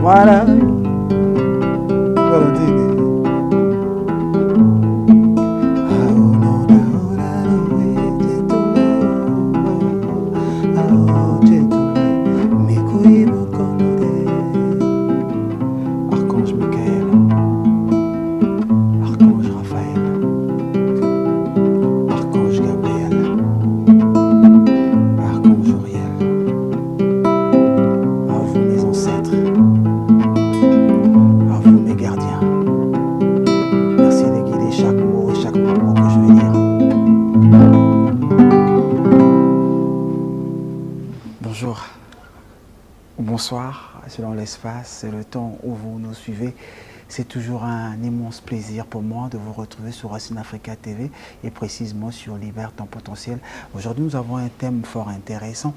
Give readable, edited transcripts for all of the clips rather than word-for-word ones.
Voilà. Valentine. Archange Michael, Archange Raphaël, Archange Gabriel, Archange Uriel, à vous mes ancêtres, à vous mes gardiens. Merci de guider chaque mot et chaque mot que je vais dire. Bonjour ou bonsoir, selon l'espace et le temps où vous nous suivez. C'est toujours un immense plaisir pour moi de vous retrouver sur Racine Africa TV et précisément sur Libère ton potentiel. Aujourd'hui, nous avons un thème fort intéressant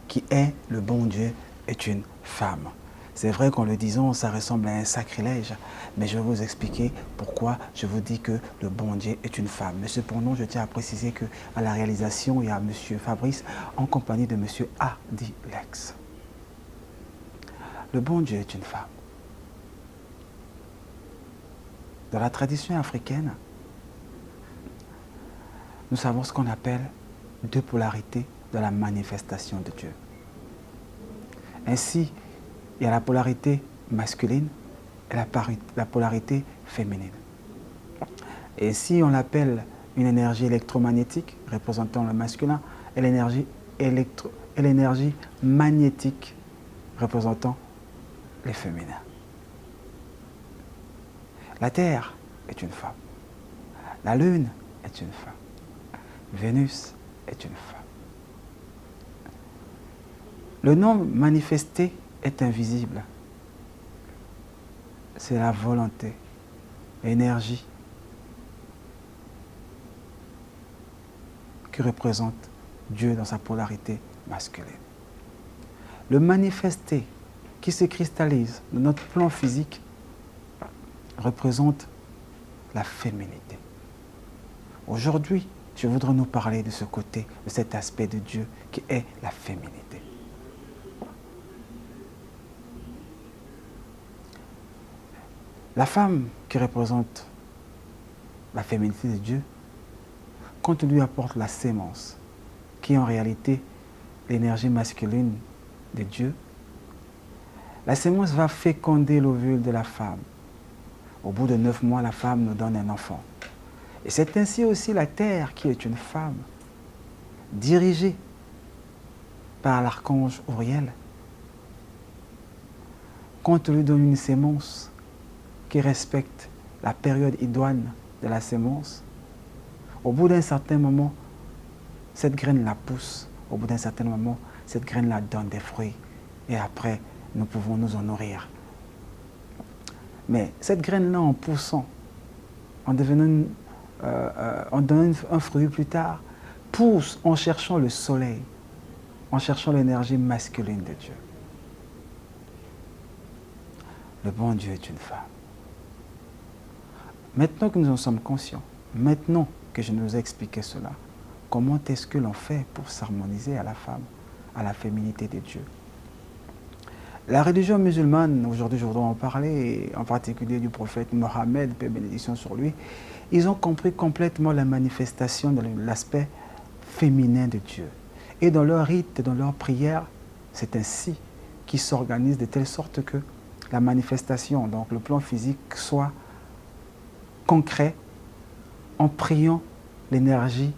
qui est « Le bon Dieu est une femme ». C'est vrai qu'en le disant, ça ressemble à un sacrilège, mais je vais vous expliquer pourquoi je vous dis que le bon Dieu est une femme. Mais cependant, je tiens à préciser qu'à la réalisation, il y a M. Fabrice en compagnie de M. Adilex. Le bon Dieu est une femme. Dans la tradition africaine, nous savons ce qu'on appelle deux polarités de la manifestation de Dieu. Ainsi, il y a la polarité masculine et la polarité féminine. Et si on l'appelle une énergie électromagnétique représentant le masculin et l'énergie magnétique représentant les féminins. La Terre est une femme. La Lune est une femme. Vénus est une femme. Le nom manifesté est invisible. C'est la volonté, l'énergie qui représente Dieu dans sa polarité masculine. Le manifesté qui se cristallise dans notre plan physique représente la féminité. Aujourd'hui, je voudrais nous parler de ce côté, de cet aspect de Dieu qui est la féminité. La femme qui représente la féminité de Dieu, quand on lui apporte la sémence, qui est en réalité l'énergie masculine de Dieu, la sémence va féconder l'ovule de la femme. Au bout de 9 mois, la femme nous donne un enfant. Et c'est ainsi aussi la Terre qui est une femme, dirigée par l'archange Uriel. Quand on lui donne une sémence qui respecte la période idoine de la sémence, au bout d'un certain moment, cette graine la pousse. Au bout d'un certain moment, cette graine la donne des fruits. Et après, nous pouvons nous en nourrir. Mais cette graine-là, en poussant, en donnant un fruit plus tard, pousse en cherchant le soleil, en cherchant l'énergie masculine de Dieu. Le bon Dieu est une femme. Maintenant que nous en sommes conscients, maintenant que je nous ai expliqué cela, comment est-ce que l'on fait pour s'harmoniser à la femme, à la féminité de Dieu? La religion musulmane, aujourd'hui je voudrais en parler, en particulier du prophète Mohammed, paix et bénédiction sur lui, ils ont compris complètement la manifestation de l'aspect féminin de Dieu. Et dans leur rite, dans leur prière, c'est ainsi qu'ils s'organisent de telle sorte que la manifestation, donc le plan physique, soit concret en priant l'énergie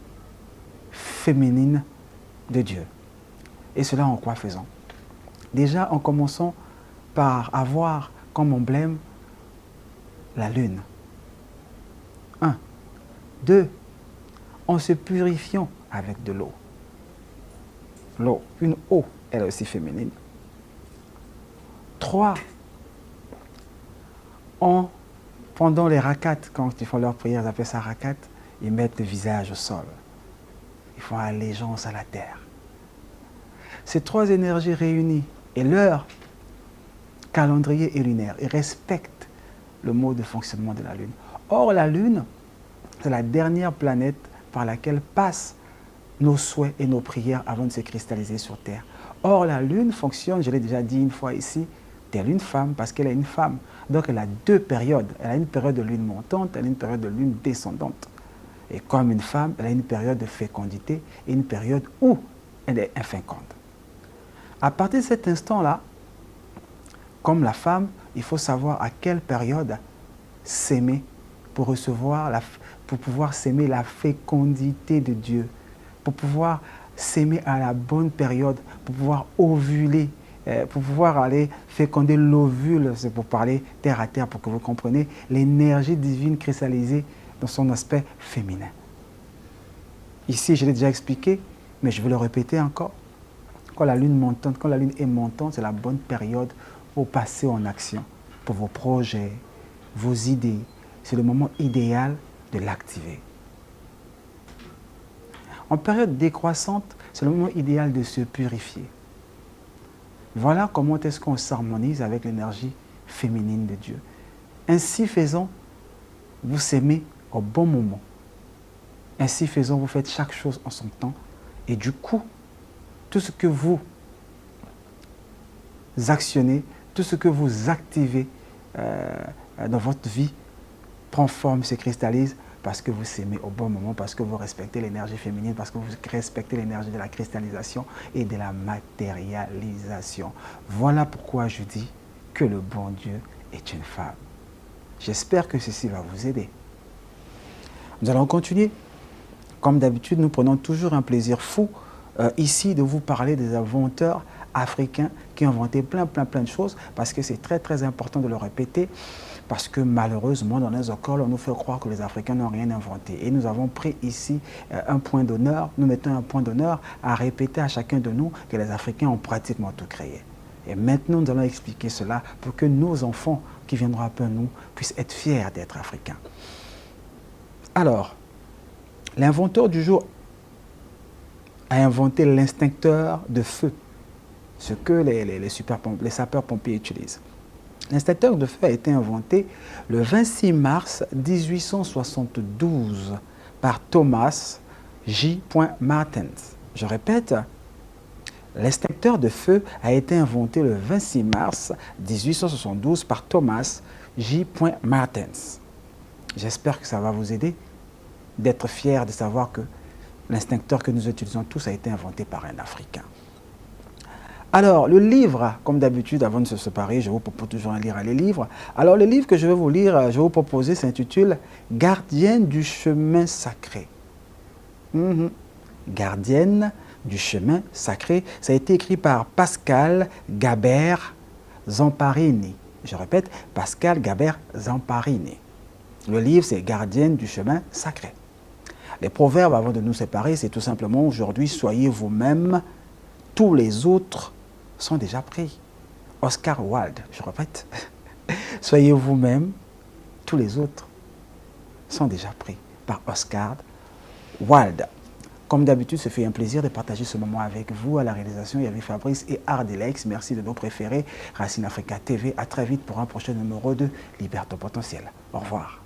féminine de Dieu. Et cela en quoi faisant? Déjà en commençant par avoir comme emblème la lune. 1. 2. En se purifiant avec de l'eau. L'eau, une eau, elle est aussi féminine. 3. Pendant les rakats, quand ils font leur prière, ils appellent ça rakat, ils mettent le visage au sol. Ils font allégeance à la terre. Ces 3 énergies réunies et leur calendrier est lunaire. Ils respectent le mode de fonctionnement de la Lune. Or, la Lune, c'est la dernière planète par laquelle passent nos souhaits et nos prières avant de se cristalliser sur Terre. Or, la Lune fonctionne, je l'ai déjà dit une fois ici, telle une femme parce qu'elle est une femme. Donc elle a deux périodes. Elle a une période de lune montante, elle a une période de lune descendante. Et comme une femme, elle a une période de fécondité et une période où elle est inféconde. À partir de cet instant-là, comme la femme, il faut savoir à quelle période s'aimer pour pouvoir s'aimer la fécondité de Dieu, pour pouvoir s'aimer à la bonne période, pour pouvoir ovuler, pour pouvoir aller féconder l'ovule, c'est pour parler terre à terre, pour que vous compreniez l'énergie divine cristallisée dans son aspect féminin. Ici, je l'ai déjà expliqué, mais je vais le répéter encore. Quand la lune est montante, c'est la bonne période pour passer en action, pour vos projets, vos idées. C'est le moment idéal de l'activer. En période décroissante, c'est le moment idéal de se purifier. Voilà comment est-ce qu'on s'harmonise avec l'énergie féminine de Dieu. Ainsi faisant, vous s'aimez au bon moment. Ainsi faisant, vous faites chaque chose en son temps. Et du coup, tout ce que vous actionnez, tout ce que vous activez dans votre vie prend forme, se cristallise parce que vous s'aimez au bon moment, parce que vous respectez l'énergie féminine, parce que vous respectez l'énergie de la cristallisation et de la matérialisation. Voilà pourquoi je dis que le bon Dieu est une femme. J'espère que ceci va vous aider. Nous allons continuer. Comme d'habitude, nous prenons toujours un plaisir fou ici de vous parler des inventeurs africains qui ont inventé plein de choses, parce que c'est très important de le répéter, parce que malheureusement, dans les écoles, on nous fait croire que les Africains n'ont rien inventé. Et nous avons pris ici un point d'honneur, nous mettons un point d'honneur à répéter à chacun de nous que les Africains ont pratiquement tout créé. Et maintenant, nous allons expliquer cela pour que nos enfants qui viendront après nous puissent être fiers d'être Africains. Alors, l'inventeur du jour a inventé l'instincteur de feu, ce que les sapeurs-pompiers utilisent. L'instincteur de feu a été inventé le 26 mars 1872 par Thomas J. Martens. Je répète, l'instincteur de feu a été inventé le 26 mars 1872 par Thomas J. Martens. J'espère que ça va vous aider d'être fiers de savoir que l'instincteur que nous utilisons tous a été inventé par un Africain. Alors, le livre, comme d'habitude, avant de se séparer, je vous propose toujours un lire les livres. Alors, le livre que je vais vous lire, je vais vous proposer, s'intitule « Gardienne du chemin sacré ». Gardienne du chemin sacré. Ça a été écrit par Pascal Gabert Zamparini. Je répète, Pascal Gabert Zamparini. Le livre, c'est « Gardienne du chemin sacré ». Les proverbes, avant de nous séparer, c'est tout simplement « Aujourd'hui, soyez vous-même, tous les autres sont déjà pris ». Oscar Wilde, je répète, « Soyez vous-même, tous les autres sont déjà pris » par Oscar Wilde. Comme d'habitude, ce fait un plaisir de partager ce moment avec vous. À la réalisation, il y avait Fabrice et Ardelex. Merci de nos préférés. Racine Africa TV. À très vite pour un prochain numéro de Liberté au potentiel. Au revoir.